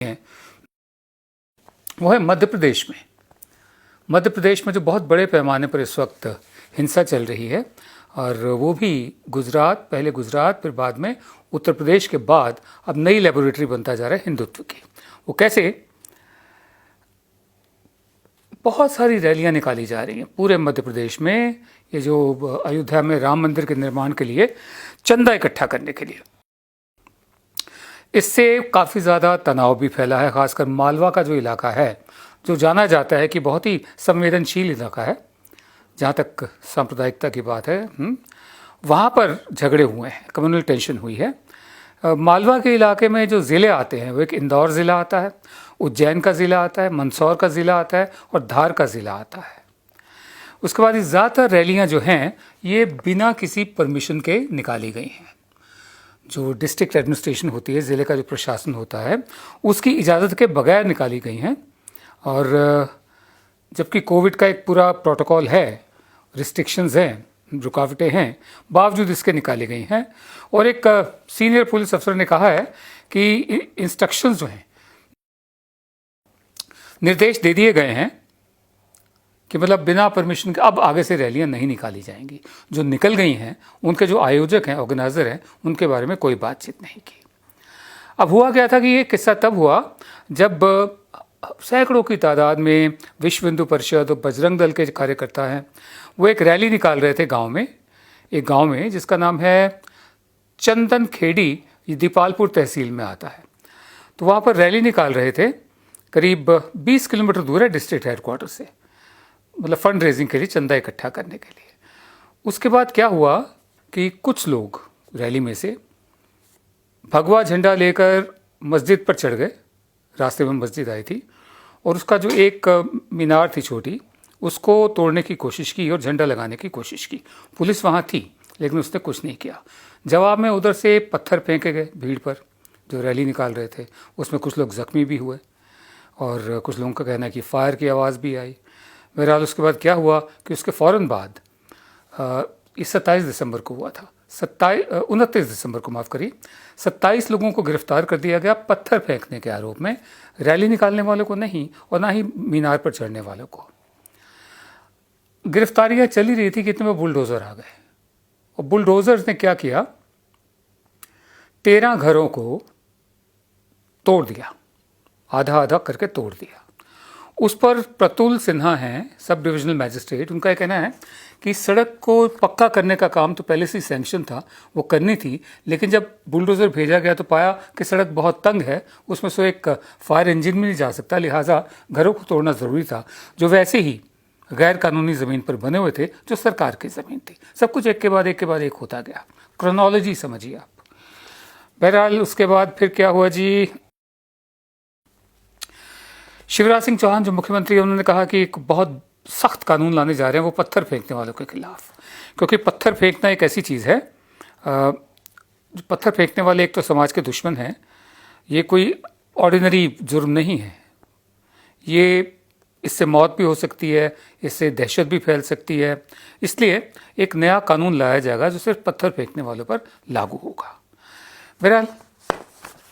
हैं वो है मध्य प्रदेश में। मध्य प्रदेश में जो बहुत बड़े पैमाने पर इस वक्त हिंसा चल रही है, और वो भी गुजरात, पहले गुजरात फिर बाद में उत्तर प्रदेश के बाद अब नई लेबोरेटरी बनता जा रहा है हिंदुत्व की। वो कैसे? बहुत सारी रैलियां निकाली जा रही हैं पूरे मध्य प्रदेश में, ये जो अयोध्या में राम मंदिर के निर्माण के लिए चंदा इकट्ठा करने के लिए। इससे काफ़ी ज़्यादा तनाव भी फैला है, खासकर मालवा का जो इलाका है, जो जाना जाता है कि बहुत ही संवेदनशील इलाका है जहाँ तक सांप्रदायिकता की बात है। वहाँ पर झगड़े हुए हैं, कम्युनल टेंशन हुई है। मालवा के इलाके में जो ज़िले आते हैं वो एक इंदौर ज़िला आता है, उज्जैन का ज़िला आता है, मंदसौर का ज़िला आता है और धार का ज़िला आता है। उसके बाद ज़्यादातर रैलियाँ जो हैं ये बिना किसी परमिशन के निकाली गई हैं। जो डिस्ट्रिक्ट एडमिनिस्ट्रेशन होती है, ज़िले का जो प्रशासन होता है, उसकी इजाज़त के बगैर निकाली गई हैं। और जबकि कोविड का एक पूरा प्रोटोकॉल है, रिस्ट्रिक्शंस हैं, रुकावटें हैं, बावजूद इसके निकाली गई हैं। और एक सीनियर पुलिस अफसर ने कहा है कि इंस्ट्रक्शंस जो हैं, निर्देश दे दिए गए हैं कि मतलब बिना परमिशन के अब आगे से रैलियां नहीं निकाली जाएंगी। जो निकल गई हैं उनके जो आयोजक हैं, ऑर्गेनाइजर हैं, उनके बारे में कोई बातचीत नहीं की। अब हुआ क्या था कि ये किस्सा तब हुआ जब सैकड़ों की तादाद में विश्व हिंदू परिषद और बजरंग दल के कार्यकर्ता हैं, वो एक रैली निकाल रहे थे गांव में, एक गांव में जिसका नाम है चंदन खेड़ी, ये दीपालपुर तहसील में आता है। तो वहाँ पर रैली निकाल रहे थे, करीब 20 किलोमीटर दूर है डिस्ट्रिक्ट हेडक्वार्टर से, मतलब फंड रेजिंग के लिए, चंदा इकट्ठा करने के लिए। उसके बाद क्या हुआ कि कुछ लोग रैली में से भगवा झंडा लेकर मस्जिद पर चढ़ गए, रास्ते में मस्जिद आई थी, और उसका जो एक मीनार थी छोटी, उसको तोड़ने की कोशिश की और झंडा लगाने की कोशिश की। पुलिस वहाँ थी लेकिन उसने कुछ नहीं किया। जवाब में उधर से पत्थर फेंके गए भीड़ पर जो रैली निकाल रहे थे। उसमें कुछ लोग ज़ख्मी भी हुए और कुछ लोगों का कहना है कि फायर की आवाज़ भी आई। बहरहाल उसके बाद क्या हुआ कि उसके फ़ौरन बाद इस 27 दिसंबर को हुआ था, 29 दिसंबर को, माफ़ करिए, 27 लोगों को गिरफ्तार कर दिया गया पत्थर फेंकने के आरोप में। रैली निकालने वालों को नहीं और ना ही मीनार पर चढ़ने वालों को। गिरफ्तारियां चली रही थी कि इतने में बुलडोज़र आ गए, और बुलडोज़र्स ने क्या किया, 13 घरों को तोड़ दिया, आधा आधा करके तोड़ दिया। उस पर प्रतुल सिन्हा हैं, सब डिविजनल मैजिस्ट्रेट, उनका कहना है कि सड़क को पक्का करने का काम तो पहले से ही सैंक्शन था, वो करनी थी, लेकिन जब बुलडोज़र भेजा गया तो पाया कि सड़क बहुत तंग है, उसमें से एक फायर इंजन भी नहीं जा सकता, लिहाजा घरों को तोड़ना ज़रूरी था, जो वैसे ही गैर कानूनी ज़मीन पर बने हुए थे, जो सरकार की ज़मीन थी। सब कुछ एक के बाद एक होता गया। क्रोनोलॉजी समझिए आप। बहरहाल उसके बाद फिर क्या हुआ जी, शिवराज सिंह चौहान जो मुख्यमंत्री हैं, उन्होंने कहा कि एक बहुत सख्त कानून लाने जा रहे हैं वो पत्थर फेंकने वालों के खिलाफ, क्योंकि पत्थर फेंकना एक ऐसी चीज़ है, जो पत्थर फेंकने वाले एक तो समाज के दुश्मन हैं, ये कोई ऑर्डिनरी जुर्म नहीं है, ये इससे मौत भी हो सकती है, इससे दहशत भी फैल सकती है। इसलिए एक नया कानून लाया जाएगा जो सिर्फ पत्थर फेंकने वालों पर लागू होगा। बहरहाल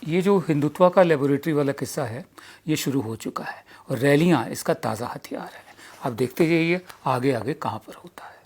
ये जो हिंदुत्व का लेबोरेटरी वाला किस्सा है ये शुरू हो चुका है और रैलियां इसका ताज़ा हथियार है। आप देखते जाइए आगे आगे कहाँ पर होता है।